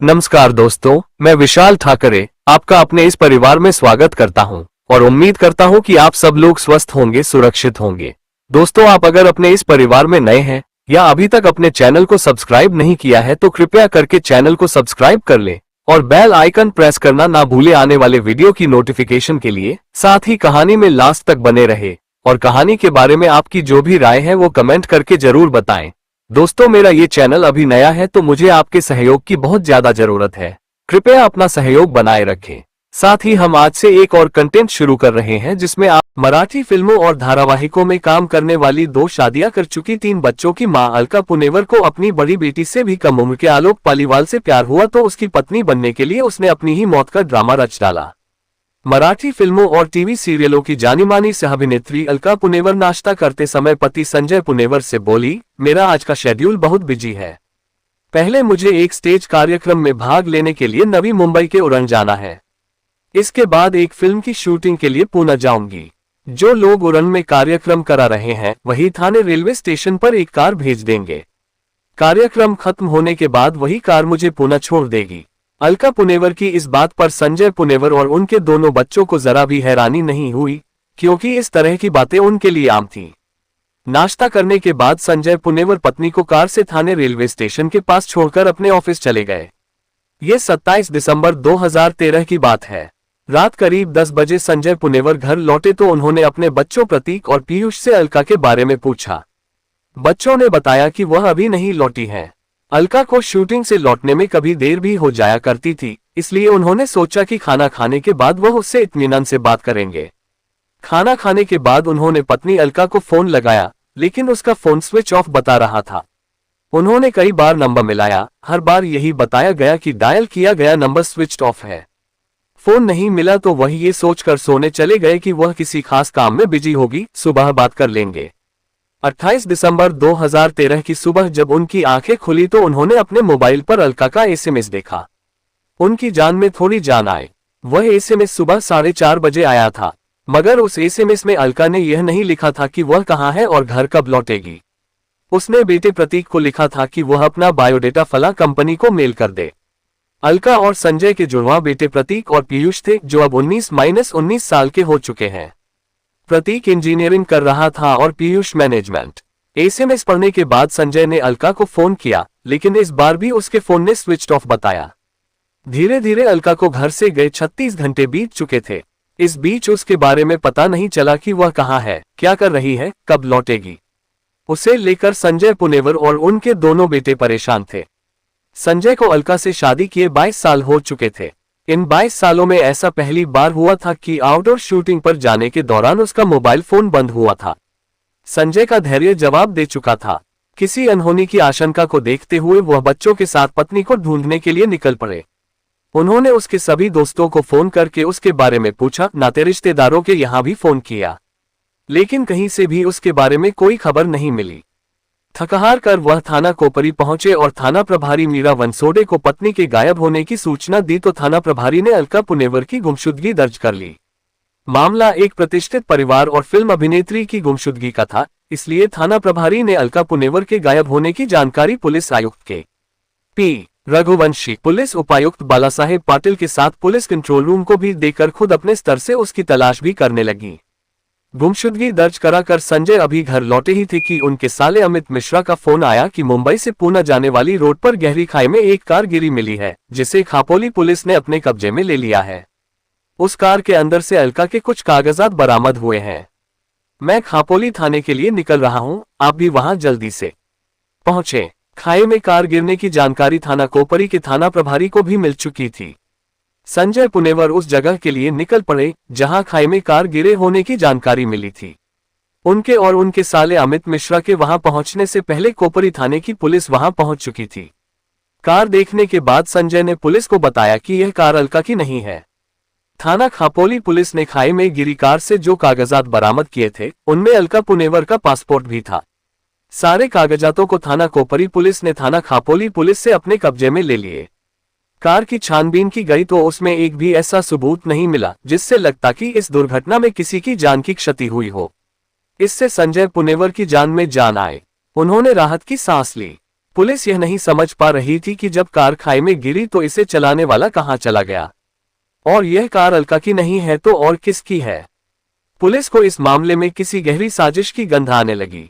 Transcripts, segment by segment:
नमस्कार दोस्तों, मैं विशाल ठाकरे आपका अपने इस परिवार में स्वागत करता हूं और उम्मीद करता हूं कि आप सब लोग स्वस्थ होंगे, सुरक्षित होंगे। दोस्तों, आप अगर अपने इस परिवार में नए हैं या अभी तक अपने चैनल को सब्सक्राइब नहीं किया है तो कृपया करके चैनल को सब्सक्राइब कर लें और बेल आइकन प्रेस करना ना भूले आने वाले वीडियो की नोटिफिकेशन के लिए। साथ ही कहानी में लास्ट तक बने रहे और कहानी के बारे में आपकी जो भी राय है वो कमेंट करके जरूर बताएं। दोस्तों, मेरा ये चैनल अभी नया है तो मुझे आपके सहयोग की बहुत ज्यादा जरूरत है। कृपया अपना सहयोग बनाए रखें। साथ ही हम आज से एक और कंटेंट शुरू कर रहे हैं जिसमें आप मराठी फिल्मों और धारावाहिकों में काम करने वाली 2 शादियां कर चुकी 3 बच्चों की मां अलका पुनेवर को अपनी बड़ी बेटी से भी कम उम्र के आलोक पालीवाल से प्यार हुआ तो उसकी पत्नी बनने के लिए उसने अपनी ही मौत का ड्रामा रच डाला। मराठी फिल्मों और टीवी सीरियलों की जानी मानी सह अभिनेत्री अलका पुनेवर नाश्ता करते समय पति संजय पुनेवर से बोली, मेरा आज का शेड्यूल बहुत बिजी है। पहले मुझे एक स्टेज कार्यक्रम में भाग लेने के लिए नवी मुंबई के उरण जाना है। इसके बाद एक फिल्म की शूटिंग के लिए पुणे जाऊंगी। जो लोग उरण में कार्यक्रम करा रहे हैं वही थाने रेलवे स्टेशन पर एक कार भेज देंगे। कार्यक्रम खत्म होने के बाद वही कार मुझे पुणे छोड़ देगी। अलका पुनेवर की इस बात पर संजय पुनेवर और उनके दोनों बच्चों को जरा भी हैरानी नहीं हुई, क्योंकि इस तरह की बातें उनके लिए आम थीं। नाश्ता करने के बाद संजय पुनेवर पत्नी को कार से थाने रेलवे स्टेशन के पास छोड़कर अपने ऑफिस चले गए। ये 27 दिसंबर 2013 की बात है। रात करीब 10 बजे संजय पुनेवर घर लौटे तो उन्होंने अपने बच्चों प्रतीक और पीयूष से अलका के बारे में पूछा। बच्चों ने बताया कि वह अभी नहीं लौटी है। अलका को शूटिंग से लौटने में कभी देर भी हो जाया करती थी, इसलिए उन्होंने सोचा कि खाना खाने के बाद वह उससे इत्मीनान से बात करेंगे। खाना खाने के बाद उन्होंने पत्नी अलका को फोन लगाया, लेकिन उसका फोन स्विच ऑफ बता रहा था। उन्होंने कई बार नंबर मिलाया, हर बार यही बताया गया कि डायल किया गया नंबर स्विच ऑफ है। फोन नहीं मिला तो वह ये सोचकर सोने चले गए कि वह किसी खास काम में बिजी होगी, सुबह बात कर लेंगे। 28 दिसंबर 2013 की सुबह जब उनकी आंखें खुली तो उन्होंने अपने मोबाइल पर अलका का एसएमएस देखा। उनकी जान में थोड़ी जान आए। वह एसएमएस सुबह 4:30 बजे आया था, मगर उस एसएमएस में अलका ने यह नहीं लिखा था कि वह कहां है और घर कब लौटेगी। उसने बेटे प्रतीक को लिखा था कि वह अपना बायोडेटा फला कंपनी को मेल कर दे। अलका और संजय के जुड़वा बेटे प्रतीक और पीयूष थे, जो अब 19-19 साल के हो चुके हैं। प्रतीक इंजीनियरिंग कर रहा था और पीयूष मैनेजमेंट। एसएमएस पढ़ने के बाद संजय ने अलका को फोन किया, लेकिन इस बार भी उसके फोन ने स्विच ऑफ बताया। धीरे धीरे अलका को घर से गए 36 घंटे बीत चुके थे। इस बीच उसके बारे में पता नहीं चला कि वह कहाँ है, क्या कर रही है, कब लौटेगी। उसे लेकर संजय पुनेवर और उनके दोनों बेटे परेशान थे। संजय को अलका से शादी किए 22 साल हो चुके थे। इन 22 सालों में ऐसा पहली बार हुआ था कि आउटडोर शूटिंग पर जाने के दौरान उसका मोबाइल फोन बंद हुआ था। संजय का धैर्य जवाब दे चुका था। किसी अनहोनी की आशंका को देखते हुए वह बच्चों के साथ पत्नी को ढूंढने के लिए निकल पड़े। उन्होंने उसके सभी दोस्तों को फोन करके उसके बारे में पूछा, नाते रिश्तेदारों के यहाँ भी फोन किया, लेकिन कहीं से भी उसके बारे में कोई खबर नहीं मिली। थकहार कर वह थाना कोपरी पहुंचे और थाना प्रभारी मीरा वनसोडे को पत्नी के गायब होने की सूचना दी तो थाना प्रभारी ने अलका पुनेवर की गुमशुदगी दर्ज कर ली। मामला एक प्रतिष्ठित परिवार और फिल्म अभिनेत्री की गुमशुदगी का था, इसलिए थाना प्रभारी ने अलका पुनेवर के गायब होने की जानकारी पुलिस आयुक्त के पी रघुवंशी, पुलिस उपायुक्त बालासाहेब पाटिल के साथ पुलिस कंट्रोल रूम को भी देकर खुद अपने स्तर से उसकी तलाश भी करने लगी। गुमशुदगी दर्ज कराकर संजय अभी घर लौटे ही थे कि उनके साले अमित मिश्रा का फोन आया कि मुंबई से पुणे जाने वाली रोड पर गहरी खाई में एक कार गिरी मिली है, जिसे खापोली पुलिस ने अपने कब्जे में ले लिया है। उस कार के अंदर से अलका के कुछ कागजात बरामद हुए हैं। मैं खापोली थाने के लिए निकल रहा हूं, आप भी वहां जल्दी से पहुंचे। खाई में कार गिरने की जानकारी थाना कोपरी के थाना प्रभारी को भी मिल चुकी थी। संजय पुनेवर उस जगह के लिए निकल पड़े जहां खाई में कार गिरे होने की जानकारी मिली थी। उनके और उनके साले अमित मिश्रा के वहां पहुंचने से पहले कोपरी थाने की पुलिस वहां पहुंच चुकी थी। कार देखने के बाद संजय ने पुलिस को बताया कि यह कार अलका की नहीं है। थाना खापोली पुलिस ने खाई में गिरी कार से जो कागजात बरामद किए थे उनमें अलका पुनेवर का पासपोर्ट भी था। सारे कागजातों को थाना कोपरी पुलिस ने थाना खापोली पुलिस से अपने कब्जे में ले लिए। कार की छानबीन की गई तो उसमें एक भी ऐसा सबूत नहीं मिला जिससे लगता कि इस दुर्घटना में किसी की जान की क्षति हुई हो। इससे संजय पुनेवर की जान में जान आए। उन्होंने राहत की सांस ली। पुलिस यह नहीं समझ पा रही थी कि जब कार खाई में गिरी तो इसे चलाने वाला कहां चला गया, और यह कार अलका की नहीं है तो और किसकी है। पुलिस को इस मामले में किसी गहरी साजिश की गंध आने लगी।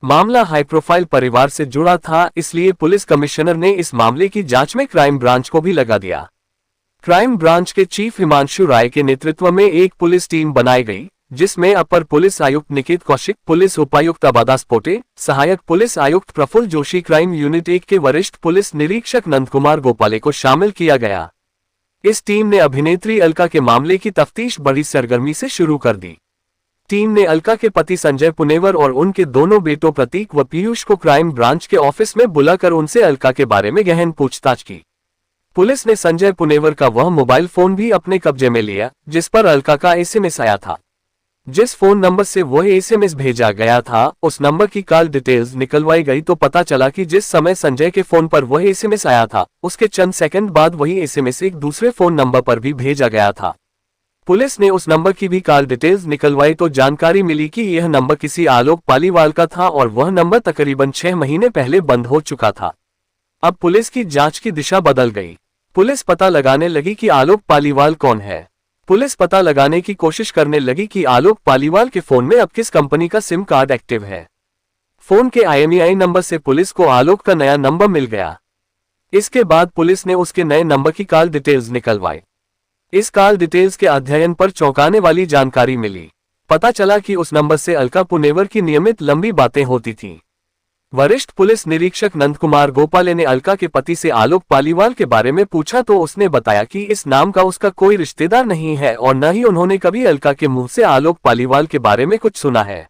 मामला हाई प्रोफाइल परिवार से जुड़ा था, इसलिए पुलिस कमिश्नर ने इस मामले की जांच में क्राइम ब्रांच को भी लगा दिया। क्राइम ब्रांच के चीफ हिमांशु राय के नेतृत्व में एक पुलिस टीम बनाई गई, जिसमें अपर पुलिस आयुक्त निकेत कौशिक, पुलिस उपायुक्त अबादास पोटे, सहायक पुलिस आयुक्त प्रफुल्ल जोशी, क्राइम यूनिट 1 के वरिष्ठ पुलिस निरीक्षक नंद कुमार गोपाले को शामिल किया गया। इस टीम ने अभिनेत्री अलका के मामले की तफ्तीश बड़ी सरगर्मी से शुरू कर दी। टीम ने अलका के पति संजय पुनेवर और उनके दोनों बेटों प्रतीक व पीयूष को क्राइम ब्रांच के ऑफिस में बुलाकर उनसे अलका के बारे में गहन पूछताछ की। पुलिस ने संजय पुनेवर का वह मोबाइल फोन भी अपने कब्जे में लिया जिस पर अलका का एसएमएस आया था। जिस फोन नंबर से वह एसएमएस भेजा गया था, उस नंबर की कॉल डिटेल्स निकलवाई गई तो पता चला कि जिस समय संजय के फोन पर वह एसएमएस आया था, उसके चंद सेकंड बाद वही एसएमएस एक दूसरे फोन नंबर पर भी भेजा गया था। पुलिस ने उस नंबर की भी कॉल डिटेल्स निकलवाई तो जानकारी मिली कि यह नंबर किसी आलोक पालीवाल का था और वह नंबर तकरीबन 6 महीने पहले बंद हो चुका था। अब पुलिस की जांच की दिशा बदल गई। पुलिस पता लगाने लगी कि आलोक पालीवाल कौन है। पुलिस पता लगाने की कोशिश करने लगी कि आलोक पालीवाल के फोन में अब किस कंपनी का सिम कार्ड एक्टिव है। फोन के IMEI नंबर से पुलिस को आलोक का नया नंबर मिल गया। इसके बाद पुलिस ने उसके नए नंबर की कॉल डिटेल्स निकलवाई। इस कॉल डिटेल्स के अध्ययन पर चौंकाने वाली जानकारी मिली। पता चला कि उस नंबर से अलका पुनेवर की नियमित लंबी बातें होती थीं। वरिष्ठ पुलिस निरीक्षक नंद कुमार गोपाले ने अलका के पति से आलोक पालीवाल के बारे में पूछा तो उसने बताया कि इस नाम का उसका कोई रिश्तेदार नहीं है और न ही उन्होंने कभी अलका के मुंह से आलोक पालीवाल के बारे में कुछ सुना है।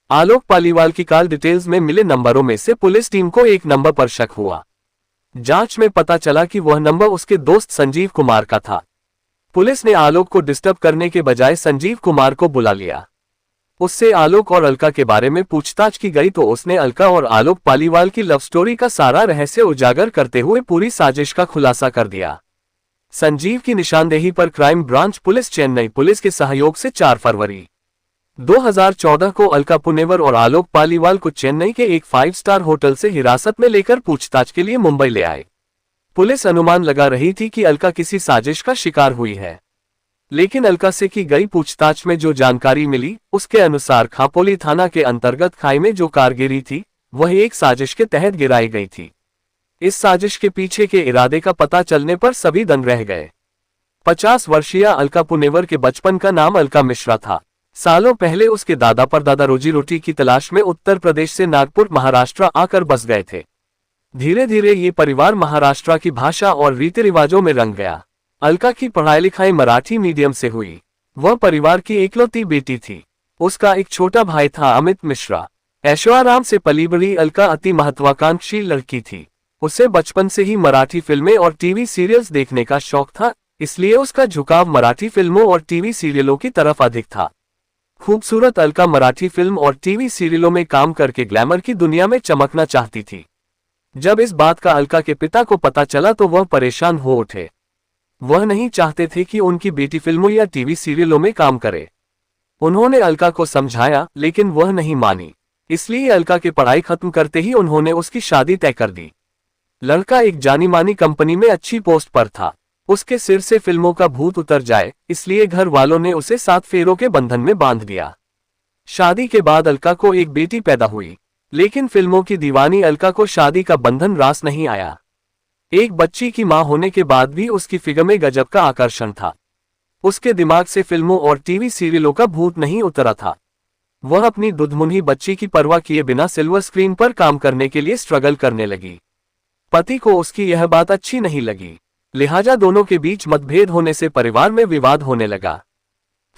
आलोक पालीवाल की कॉल डिटेल्स में मिले नंबरों में से पुलिस टीम को एक नंबर पर शक हुआ। जांच में पता चला कि वह नंबर उसके दोस्त संजीव कुमार का था। पुलिस ने आलोक को डिस्टर्ब करने के बजाय संजीव कुमार को बुला लिया। उससे आलोक और अलका के बारे में पूछताछ की गई तो उसने अलका और आलोक पालीवाल की लव स्टोरी का सारा रहस्य उजागर करते हुए पूरी साजिश का खुलासा कर दिया। संजीव की निशानदेही पर crime branch police Chennai police के सहयोग से 4 फरवरी 2014 को अलका पुनेवर और आलोक पालीवाल को चेन्नई के एक 5 स्टार होटल से हिरासत में लेकर पूछताछ के लिए मुंबई ले आए। पुलिस अनुमान लगा रही थी कि अलका किसी साजिश का शिकार हुई है, लेकिन अलका से की गई पूछताछ में जो जानकारी मिली उसके अनुसार खापोली थाना के अंतर्गत खाई में जो कार गिरी थी वह एक साजिश के तहत गिराई गई थी। इस साजिश के पीछे के इरादे का पता चलने पर सभी दंग रह गए। 50 वर्षीय अलका पुनेवर के बचपन का नाम अलका मिश्रा था। सालों पहले उसके दादा परदादा रोजी रोटी की तलाश में उत्तर प्रदेश से नागपुर महाराष्ट्र आकर बस गए थे। धीरे धीरे ये परिवार महाराष्ट्र की भाषा और रीति रिवाजों में रंग गया। अलका की पढ़ाई लिखाई मराठी मीडियम से हुई। वह परिवार की इकलौती बेटी थी। उसका एक छोटा भाई था अमित मिश्रा। ऐशोआराम से पली बड़ी अलका अति महत्वाकांक्षी लड़की थी। उसे बचपन से ही मराठी फिल्में और टीवी सीरियल्स देखने का शौक था, इसलिए उसका झुकाव मराठी फिल्मों और टीवी सीरियलों की तरफ अधिक था। खूबसूरत अलका मराठी फिल्म और टीवी सीरियलों में काम करके ग्लैमर की दुनिया में चमकना चाहती थी। जब इस बात का अलका के पिता को पता चला तो वह परेशान हो उठे। वह नहीं चाहते थे कि उनकी बेटी फिल्मों या टीवी सीरियलों में काम करे। उन्होंने अलका को समझाया लेकिन वह नहीं मानी, इसलिए अलका की पढ़ाई खत्म करते ही उन्होंने उसकी शादी तय कर दी। लड़का एक जानी मानी कंपनी में अच्छी पोस्ट पर था। उसके सिर से फिल्मों का भूत उतर जाए, इसलिए घर वालों ने उसे 7 फेरों के बंधन में बांध दिया। शादी के बाद अलका को एक बेटी पैदा हुई, लेकिन फिल्मों की दीवानी अलका को शादी का बंधन रास नहीं आया। एक बच्ची की मां होने के बाद भी उसकी फिगर में गजब का आकर्षण था। उसके दिमाग से फिल्मों और टीवी सीरियलों का भूत नहीं उतरा था। वह अपनी दुधमुन्ही बच्ची की परवाह किए बिना सिल्वर स्क्रीन पर काम करने के लिए स्ट्रगल करने लगी। पति को उसकी यह बात अच्छी नहीं लगी, लिहाजा दोनों के बीच मतभेद होने से परिवार में विवाद होने लगा।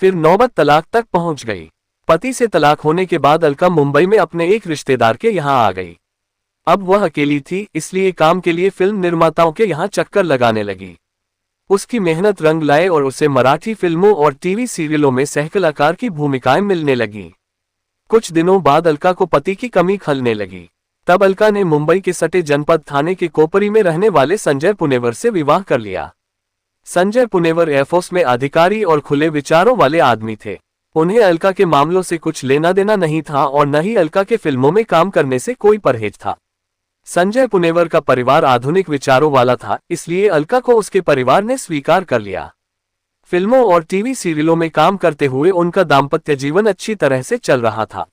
फिर नौबत तलाक तक पहुंच गई। पति से तलाक होने के बाद अलका मुंबई में अपने एक रिश्तेदार के यहां आ गई। अब वह अकेली थी, इसलिए काम के लिए फिल्म निर्माताओं के यहां चक्कर लगाने लगी। उसकी मेहनत रंग लाए और उसे मराठी फिल्मों और टीवी सीरियलों में सहकलाकार की भूमिकाएं मिलने लगीं। कुछ दिनों बाद अलका को पति की कमी खलने लगी। तब अलका ने मुंबई के सटे जनपद थाने के कोपरी में रहने वाले संजय पुनेवर से विवाह कर लिया। संजय पुनेवर एयरफोर्स में अधिकारी और खुले विचारों वाले आदमी थे। उन्हें अलका के मामलों से कुछ लेना देना नहीं था और न ही अलका के फिल्मों में काम करने से कोई परहेज था। संजय पुनेवर का परिवार आधुनिक विचारों वाला था, इसलिए अलका को उसके परिवार ने स्वीकार कर लिया। फिल्मों और टीवी सीरियलों में काम करते हुए उनका दाम्पत्य जीवन अच्छी तरह से चल रहा था।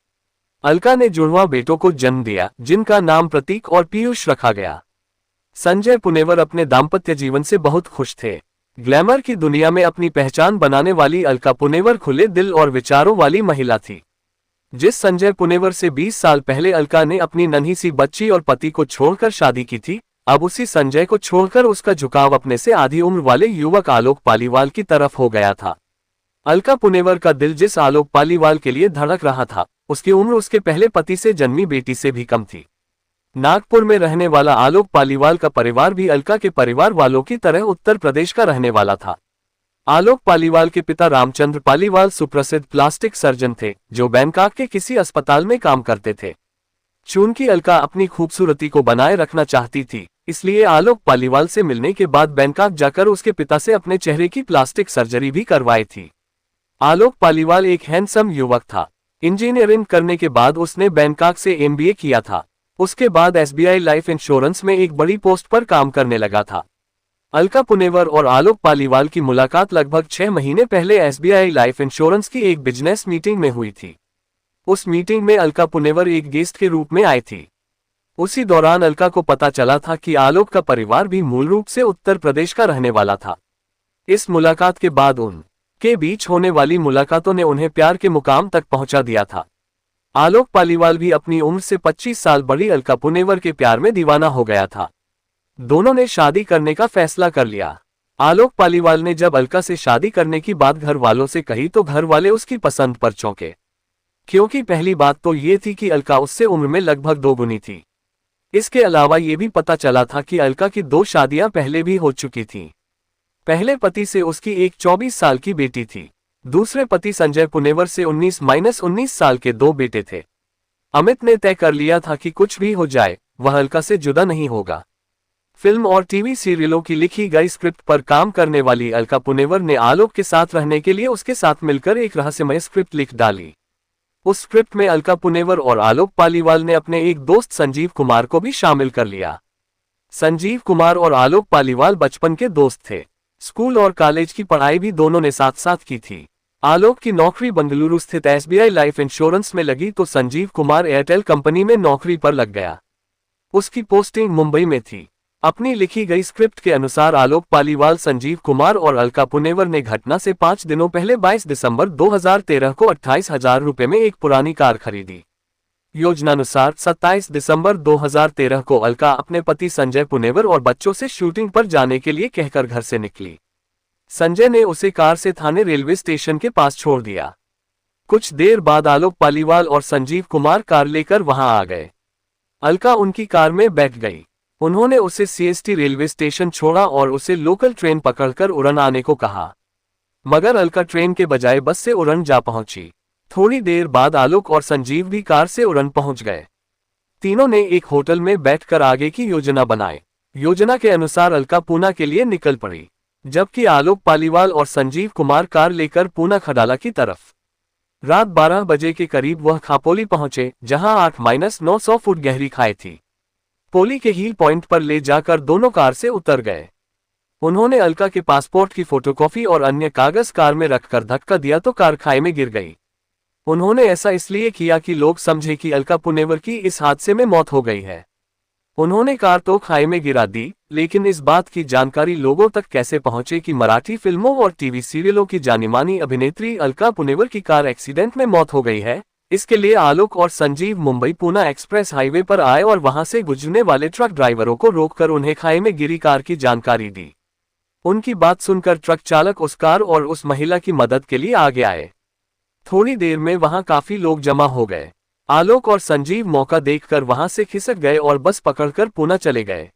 अलका ने जुड़वा बेटों को जन्म दिया, जिनका नाम प्रतीक और पीयूष रखा गया। संजय पुनेवर अपने दाम्पत्य जीवन से बहुत खुश थे। ग्लैमर की दुनिया में अपनी पहचान बनाने वाली अलका पुनेवर खुले दिल और विचारों वाली महिला थी। जिस संजय पुनेवर से 20 साल पहले अलका ने अपनी नन्ही सी बच्ची और पति को छोड़कर शादी की थी, अब उसी संजय को छोड़कर उसका झुकाव अपने से आधी उम्र वाले युवक आलोक पालीवाल की तरफ हो गया था। अलका पुनेवर का दिल जिस आलोक पालीवाल के लिए धड़क रहा था, उसकी उम्र उसके पहले पति से जन्मी बेटी से भी कम थी। नागपुर में रहने वाला आलोक पालीवाल का परिवार भी अलका के परिवार वालों की तरह उत्तर प्रदेश का रहने वाला था। आलोक पालीवाल के पिता रामचंद्र पालीवाल सुप्रसिद्ध प्लास्टिक सर्जन थे, जो बैंकॉक के किसी अस्पताल में काम करते थे। चूंकि अलका अपनी खूबसूरती को बनाए रखना चाहती थी, इसलिए आलोक पालीवाल से मिलने के बाद बैंकॉक जाकर उसके पिता से अपने चेहरे की प्लास्टिक सर्जरी भी करवाई थी। आलोक पालीवाल एक हैंडसम युवक था। इंजीनियरिंग करने के बाद उसने बैंकॉक से MBA किया था। उसके बाद SBI लाइफ इंश्योरेंस में एक बड़ी पोस्ट पर काम करने लगा था। अलका पुनेवर और आलोक पालीवाल की मुलाकात लगभग 6 महीने पहले SBI लाइफ इंश्योरेंस की एक बिजनेस मीटिंग में हुई थी। उस मीटिंग में अलका पुनेवर एक गेस्ट के रूप में आई थी। उसी दौरान अलका को पता चला था कि आलोक का परिवार भी मूल रूप से उत्तर प्रदेश का रहने वाला था। इस मुलाकात के बाद उनके बीच होने वाली मुलाकातों ने उन्हें प्यार के मुकाम तक पहुंचा दिया था। आलोक पालीवाल भी अपनी उम्र से 25 साल बड़ी अलका पुनेवर के प्यार में दीवाना हो गया था। दोनों ने शादी करने का फैसला कर लिया। आलोक पालीवाल ने जब अलका से शादी करने की बात घर वालों से कही तो घर वाले उसकी पसंद पर चौंके, क्योंकि पहली बात तो ये थी कि अलका उससे उम्र में लगभग 2 गुनी थी। इसके अलावा ये भी पता चला था कि अलका की 2 शादियां पहले भी हो चुकी थीं। पहले पति से उसकी एक 24 साल की बेटी थी। दूसरे पति संजय पुनेवर से 19-19 साल के 2 बेटे थे। अमित ने तय कर लिया था कि कुछ भी हो जाए, वह अलका से जुदा नहीं होगा। फिल्म और टीवी सीरियलों की लिखी गई स्क्रिप्ट पर काम करने वाली अलका पुनेवर ने आलोक के साथ रहने के लिए उसके साथ मिलकर एक रहस्यमय स्क्रिप्ट लिख डाली। उस स्क्रिप्ट में अलका पुनेवर और आलोक पालीवाल ने अपने एक दोस्त संजीव कुमार को भी शामिल कर लिया। संजीव कुमार और आलोक पालीवाल बचपन के दोस्त थे। स्कूल और कॉलेज की पढ़ाई भी दोनों ने साथ साथ की थी। आलोक की नौकरी बंगलुरु स्थित SBI लाइफ इंश्योरेंस में लगी तो संजीव कुमार एयरटेल कंपनी में नौकरी पर लग गया। उसकी पोस्टिंग मुंबई में थी। अपनी लिखी गई स्क्रिप्ट के अनुसार आलोक पालीवाल, संजीव कुमार और अलका पुनेवर ने घटना से 5 दिनों पहले 22 दिसंबर 2013 को 28,000 रुपये में एक पुरानी कार खरीदी। योजनानुसार 27 दिसंबर 2013 को अलका अपने पति संजय पुनेवर और बच्चों से शूटिंग पर जाने के लिए कहकर घर से निकली। संजय ने उसे कार से थाने रेलवे स्टेशन के पास छोड़ दिया। कुछ देर बाद आलोक पालीवाल और संजीव कुमार कार लेकर वहां आ गए। अलका उनकी कार में बैठ गई। उन्होंने उसे CST रेलवे स्टेशन छोड़ा और उसे लोकल ट्रेन पकड़कर उड़न आने को कहा, मगर अलका ट्रेन के बजाय बस से उड़न जा पहुंची। थोड़ी देर बाद आलोक और संजीव भी कार से उड़न पहुंच गए। तीनों ने एक होटल में बैठकर आगे की योजना बनाई। योजना के अनुसार अलका पूना के लिए निकल पड़ी, जबकि आलोक पालीवाल और संजीव कुमार कार लेकर पूना खडाला की तरफ। रात 12 बजे के करीब वह खापोली पहुंचे, जहां 8-900 फुट गहरी खाई थी। पोली के हील पॉइंट पर ले जाकर दोनों कार से उतर गए। उन्होंने अलका के पासपोर्ट की फोटोकॉपी और अन्य कागज कार में रखकर धक्का दिया तो कार खाई में गिर गई। उन्होंने ऐसा इसलिए किया कि लोग समझे कि अलका पुनेवर की इस हादसे में मौत हो गई है। उन्होंने कार तो खाई में गिरा दी, लेकिन इस बात की जानकारी लोगों तक कैसे पहुंचे कि मराठी फिल्मों और टीवी सीरियलों की जानी-मानी अभिनेत्री अलका पुनेवर की कार एक्सीडेंट में मौत हो गई है। इसके लिए आलोक और संजीव मुंबई पूना एक्सप्रेस हाईवे पर आए और वहां से गुजरने वाले ट्रक ड्राइवरों को रोककर उन्हें खाई में गिरी कार की जानकारी दी। उनकी बात सुनकर ट्रक चालक उस कार और उस महिला की मदद के लिए आगे आए। थोड़ी देर में वहां काफी लोग जमा हो गए। आलोक और संजीव मौका देखकर वहां से खिसक गए और बस पकड़कर पूना चले गए।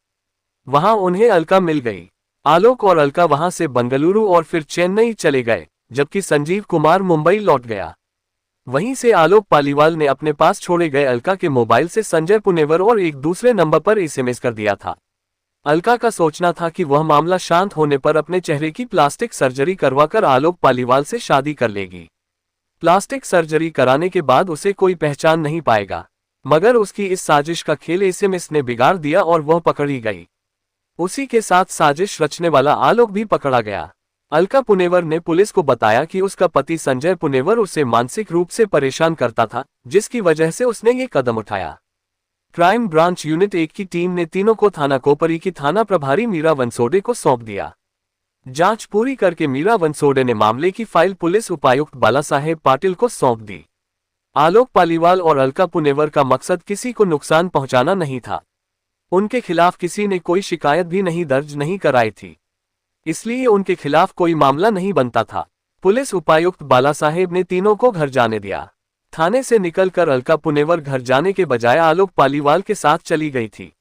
वहां उन्हें अलका मिल गई। आलोक और अलका वहां से बंगलुरु और फिर चेन्नई चले गए, जबकि संजीव कुमार मुंबई लौट गया। वहीं से आलोक पालीवाल ने अपने पास छोड़े गए अलका के मोबाइल से संजय पुनेवर और एक दूसरे नंबर पर SMS कर दिया था। अलका का सोचना था कि वह मामला शांत होने पर अपने चेहरे की प्लास्टिक सर्जरी करवाकर आलोक पालीवाल से शादी कर लेगी। प्लास्टिक सर्जरी कराने के बाद उसे कोई पहचान नहीं पाएगा। मगर उसकी इस साजिश का खेल एसएमएस ने बिगाड़ दिया और वह पकड़ी गई। उसी के साथ साजिश रचने वाला आलोक भी पकड़ा गया। अलका पुनेवर ने पुलिस को बताया कि उसका पति संजय पुनेवर उसे मानसिक रूप से परेशान करता था, जिसकी वजह से उसने ये कदम उठाया। क्राइम ब्रांच यूनिट 1 की टीम ने तीनों को थाना कोपरी की थाना प्रभारी मीरा वनसोडे को सौंप दिया। जांच पूरी करके मीरा वनसोडे ने मामले की फाइल पुलिस उपायुक्त बालासाहेब पाटिल को सौंप दी। आलोक पालीवाल और अलका पुनेवर का मकसद किसी को नुकसान पहुंचाना नहीं था। उनके खिलाफ किसी ने कोई शिकायत भी नहीं दर्ज नहीं कराई थी, इसलिए उनके खिलाफ कोई मामला नहीं बनता था। पुलिस उपायुक्त बालासाहेब ने तीनों को घर जाने दिया। थाने से निकलकर अलका पुनेवर घर जाने के बजाय आलोक पालीवाल के साथ चली गई थी।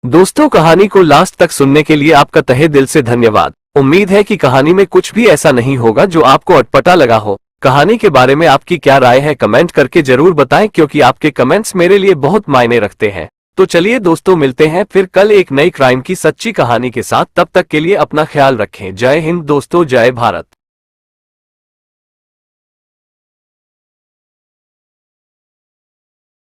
दोस्तों, कहानी को लास्ट तक सुनने के लिए आपका तहे दिल से धन्यवाद। उम्मीद है कि कहानी में कुछ भी ऐसा नहीं होगा जो आपको अटपटा लगा हो। कहानी के बारे में आपकी क्या राय है कमेंट करके जरूर बताएं, क्योंकि आपके कमेंट्स मेरे लिए बहुत मायने रखते हैं। तो चलिए दोस्तों, मिलते हैं फिर कल एक नई क्राइम की सच्ची कहानी के साथ। तब तक के लिए अपना ख्याल रखें। जय हिंद दोस्तों, जय भारत।